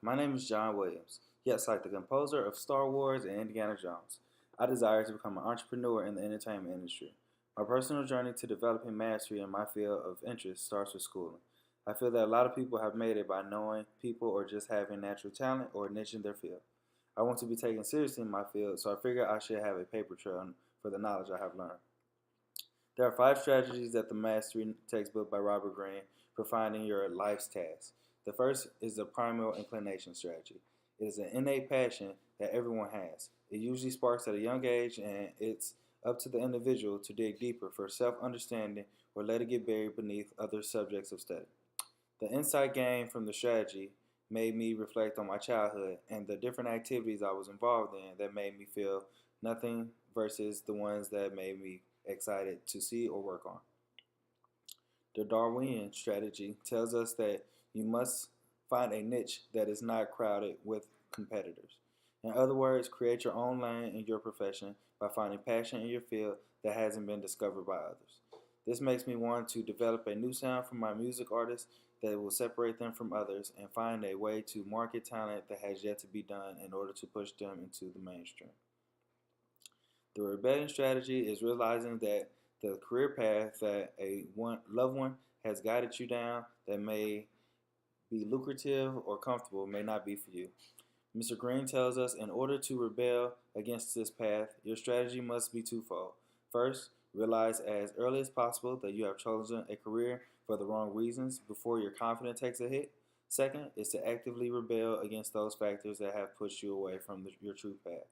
My name is John Williams. Yes, like the composer of Star Wars and Indiana Jones, I desire to become an entrepreneur in the entertainment industry. My personal journey to developing mastery in my field of interest starts with schooling. I feel that a lot of people have made it by knowing people or just having natural talent or niche in their field. I want to be taken seriously in my field, so I figure I should have a paper trail for the knowledge I have learned. There are 5 strategies that the Mastery textbook by Robert Greene for finding your life's task. The first is the primal inclination strategy. It is an innate passion that everyone has. It usually sparks at a young age, and it's up to the individual to dig deeper for self understanding or let it get buried beneath other subjects of study. The insight gained from the strategy made me reflect on my childhood and the different activities I was involved in that made me feel nothing versus the ones that made me excited to see or work on. The Darwinian strategy tells us that you must find a niche that is not crowded with competitors. In other words, create your own lane in your profession by finding passion in your field that hasn't been discovered by others. This makes me want to develop a new sound for my music artists that will separate them from others and find a way to market talent that has yet to be done in order to push them into the mainstream. The rebellion strategy is realizing that the career path that loved one has guided you down that may be lucrative or comfortable may not be for you. Mr. Green tells us in order to rebel against this path, your strategy must be twofold. First, realize as early as possible that you have chosen a career for the wrong reasons before your confidence takes a hit. Second is to actively rebel against those factors that have pushed you away from your true path.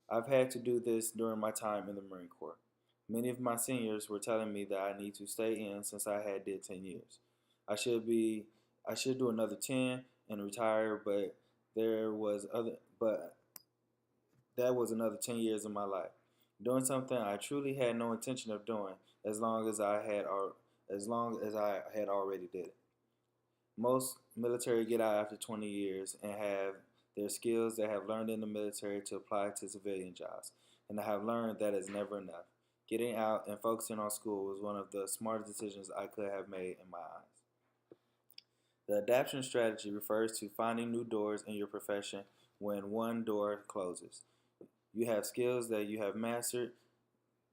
I've had to do this during my time in the Marine Corps. Many of my seniors were telling me that I need to stay in since I had did 10 years. I should be I should do another 10 and retire, but that was another 10 years of my life. Doing something I truly had no intention of doing as long as I had already did it. Most military get out after 20 years and have their skills they have learned in the military to apply to civilian jobs. And I have learned that is never enough. Getting out and focusing on school was one of the smartest decisions I could have made in my eyes. The adaptation strategy refers to finding new doors in your profession when one door closes. You have skills that you have mastered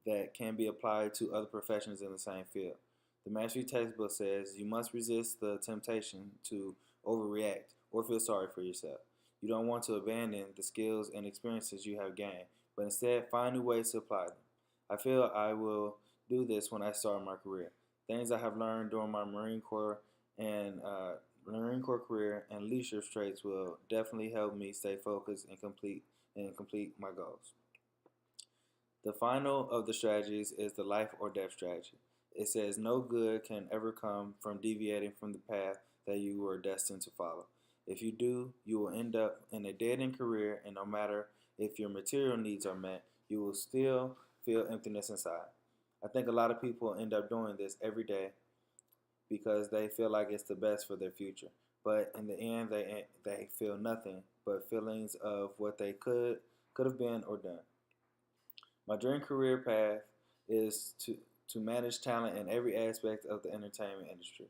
that can be applied to other professions in the same field. The Mastery textbook says you must resist the temptation to overreact or feel sorry for yourself. You don't want to abandon the skills and experiences you have gained, but instead find new ways to apply them. I feel I will do this when I start my career. Things I have learned during my Marine Corps career and leadership traits will definitely help me stay focused and complete my goals. The final of the strategies is the life or death strategy. It says no good can ever come from deviating from the path that you were destined to follow. If you do, you will end up in a dead end career, and no matter if your material needs are met, you will still feel emptiness inside. I think a lot of people end up doing this every day because they feel like it's the best for their future. But in the end, they feel nothing but feelings of what they could have been or done. My dream career path is to manage talent in every aspect of the entertainment industry.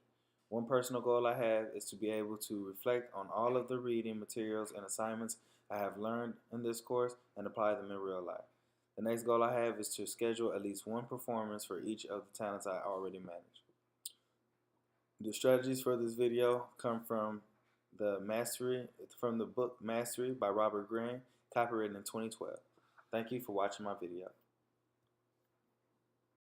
One personal goal I have is to be able to reflect on all of the reading materials and assignments I have learned in this course and apply them in real life. The next goal I have is to schedule at least one performance for each of the talents I already manage. The strategies for this video come from from the book Mastery by Robert Greene, copyrighted in 2012. Thank you for watching my video.